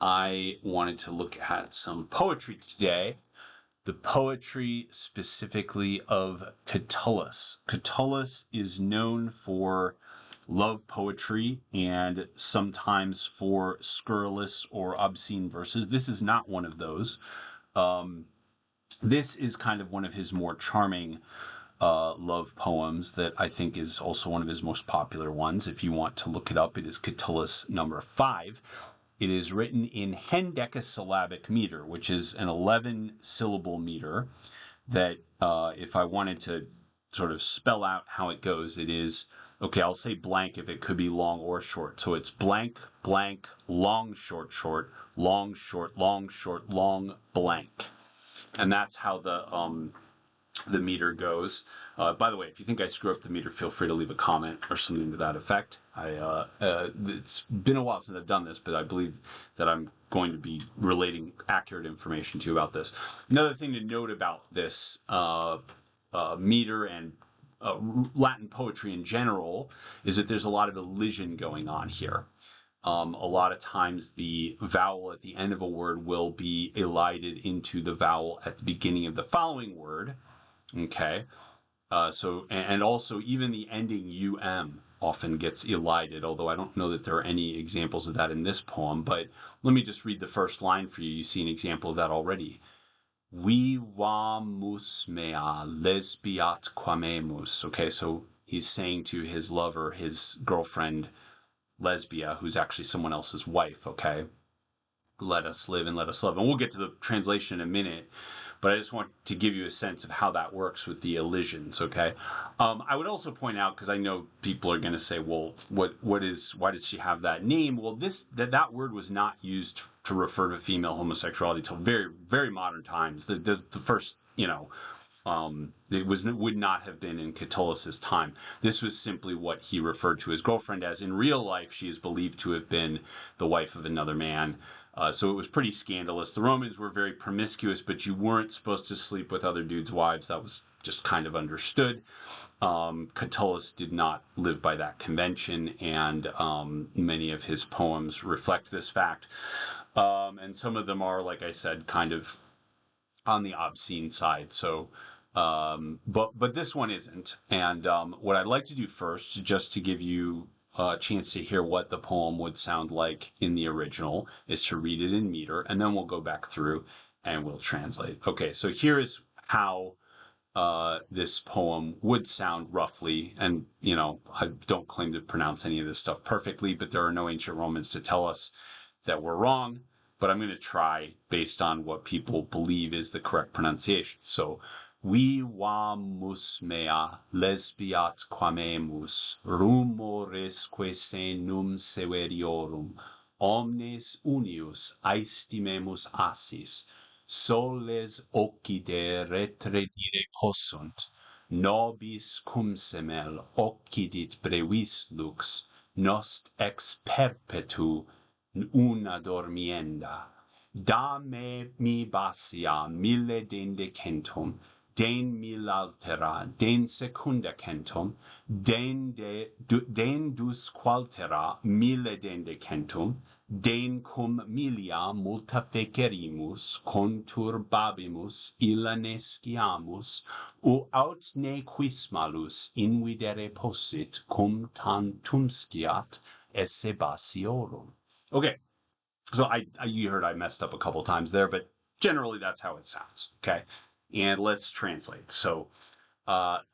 I wanted to look at some poetry today, the poetry specifically of Catullus. Catullus is known for love poetry and sometimes for scurrilous or obscene verses. This is not one of those. This is kind of one of his more charming love poems that I think is also one of his most popular ones. If you want to look it up, it is Catullus number 5. It is written in hendecasyllabic meter, which is an 11-syllable meter that if I wanted to sort of spell out how it goes, it is, okay, I'll say blank if it could be long or short. So it's blank, blank, long, short, short, long, short, long, short, long, blank. And that's how the meter goes. By the way, if you think I screw up the meter, feel free to leave a comment or something to that effect. It's been a while since I've done this, but I believe that I'm going to be relating accurate information to you about this. Another thing to note about this meter and Latin poetry in general is that there's a lot of elision going on here. A lot of times the vowel at the end of a word will be elided into the vowel at the beginning of the following word. Okay. And also even the ending um often gets elided, although I don't know that there are any examples of that in this poem. But let me just read the first line for you. You see an example of that already. Vivamus mea lesbiat quamemus. Okay, so he's saying to his lover, his girlfriend, Lesbia, who's actually someone else's wife, okay? Let us live and let us love. And we'll get to the translation in a minute, but I just want to give you a sense of how that works with the elisions, okay? I would also point out, because I know people are going to say, well, why does she have that name? Well, that word was not used to refer to female homosexuality till very, very modern times. The first, it would not have been in Catullus's time. This was simply what he referred to his girlfriend as. In real life, she is believed to have been the wife of another man. So it was pretty scandalous. The Romans were very promiscuous, but you weren't supposed to sleep with other dudes' wives. That was just kind of understood. Catullus did not live by that convention, and many of his poems reflect this fact. And some of them are, like I said, kind of on the obscene side. So, but this one isn't. And what I'd like to do first, just to give you a chance to hear what the poem would sound like in the original, is to read it in meter, and then we'll go back through and we'll translate. Okay, so here is how this poem would sound roughly. And, I don't claim to pronounce any of this stuff perfectly, but there are no ancient Romans to tell us that we're wrong. But I'm going to try based on what people believe is the correct pronunciation. So, vivamus mea lesbiat quamemus, rumoresque senum severiorum, omnes unius aestimemus assis, soles occide retredire possunt, nobis cum semel occidit brevis lux, nost ex perpetu una dormienda. Da mi basia mille dende centum, den mil altera, den secunda centum, den dus qualtera mille dende centum, den cum milia multa fecerimus, conturbabimus, illa nesciamus, aut ne quis malus invidere possit, cum tantum sciat esse basiorum. Okay, so you heard I messed up a couple times there, but generally that's how it sounds, okay? And let's translate. So,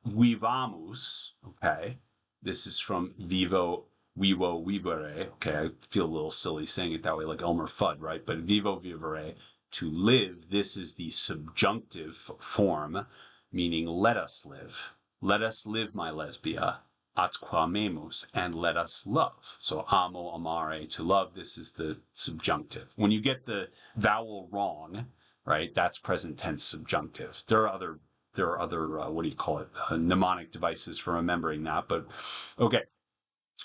vivamus, okay? This is from vivo, vivere, okay? I feel a little silly saying it that way, like Elmer Fudd, right? But vivo, vivere, to live, this is the subjunctive form, meaning let us live. Let us live, my lesbia. Atquamemus, and let us love. So amo, amare, to love, this is the subjunctive. When you get the vowel wrong, right, that's present tense subjunctive. There are other what do you call it, mnemonic devices for remembering that, but okay.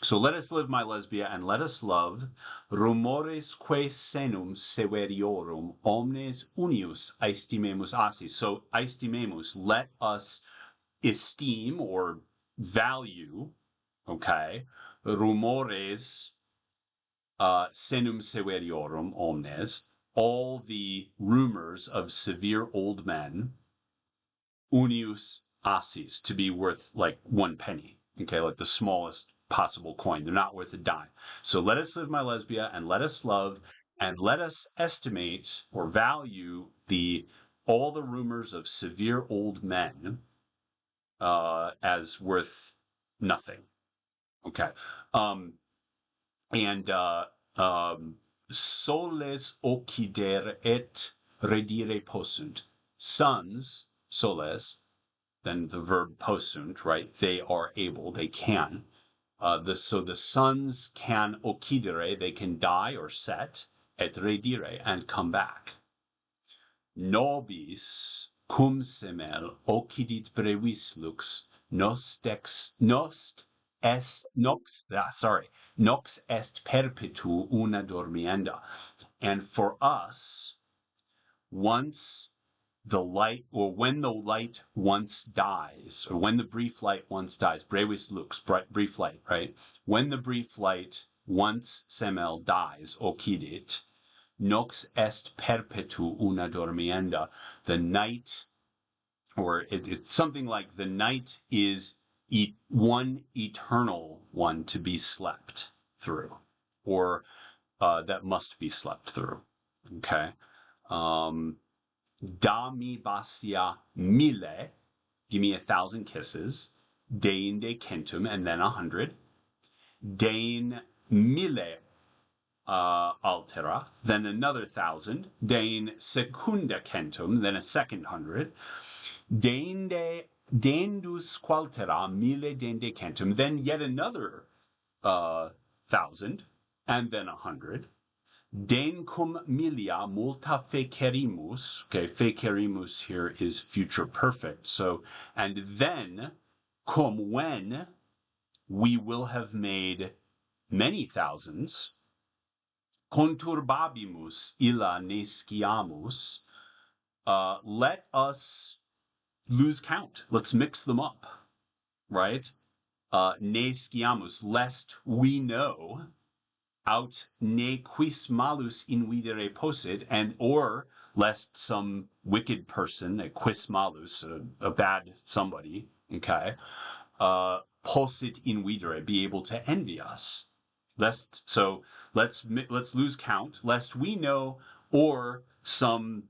So let us live, my lesbia, and let us love. Rumores que senum severiorum omnes unius aestimemus assis. So aestimemus, let us esteem or value, okay, rumores, senum severiorum omnes, all the rumors of severe old men, unius assis, to be worth like 1 penny, okay, like the smallest possible coin. They're not worth a dime. So let us live, my Lesbia, and let us love, and let us estimate or value the all the rumors of severe old men as worth nothing. Okay. And soles occidere et redire possunt. Sons, soles, then the verb possunt, right? They are able, they can. So the sons can occidere, they can die or set, et redire, and come back. Nobis cum semel occidit brevis lux, nox est perpetu una dormienda. And for us, once the light, or when the light once dies, or when the brief light once dies, brevis lux, brief light, right? When the brief light once semel dies, occidit, nox est perpetu una dormienda. The night, or it's something like the night is one eternal one to be slept through, or that must be slept through. Okay. Da mi bastia mille, give me 1,000 kisses. Deinde centum, and then 100. Dein mille altera, then another 1,000. Dein secunda centum, then a second 100. Dendus qualtera mille dende centum, then yet another 1,000, and then 100. Dencum milia multa fecerimus. Okay, fecerimus here is future perfect. So, and then, cum, when we will have made many thousands, conturbabimus illa nesciamus, let us lose count. Let's mix them up, right? Nesciamus, lest we know, aut ne quis malus invidere possit, and or lest some wicked person, a quis malus, a bad somebody, okay, possit invidere, be able to envy us. Let's lose count, lest we know, or some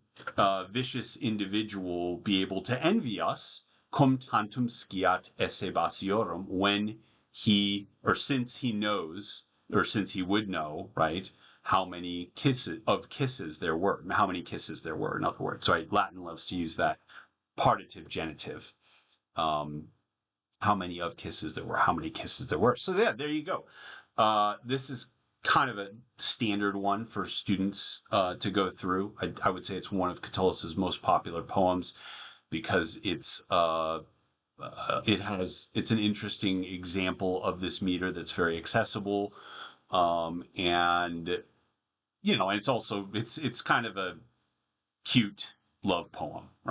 vicious individual be able to envy us, cum tantum sciat esse basiorum, when he, or since he knows, or since he would know, right, how many kisses there were, in other words, right? Latin loves to use that partitive genitive. How many of kisses there were, how many kisses there were. So yeah, there you go. This is kind of a standard one for students to go through. I would say it's one of Catullus's most popular poems because it's an interesting example of this meter that's very accessible, and it's also it's kind of a cute love poem, right?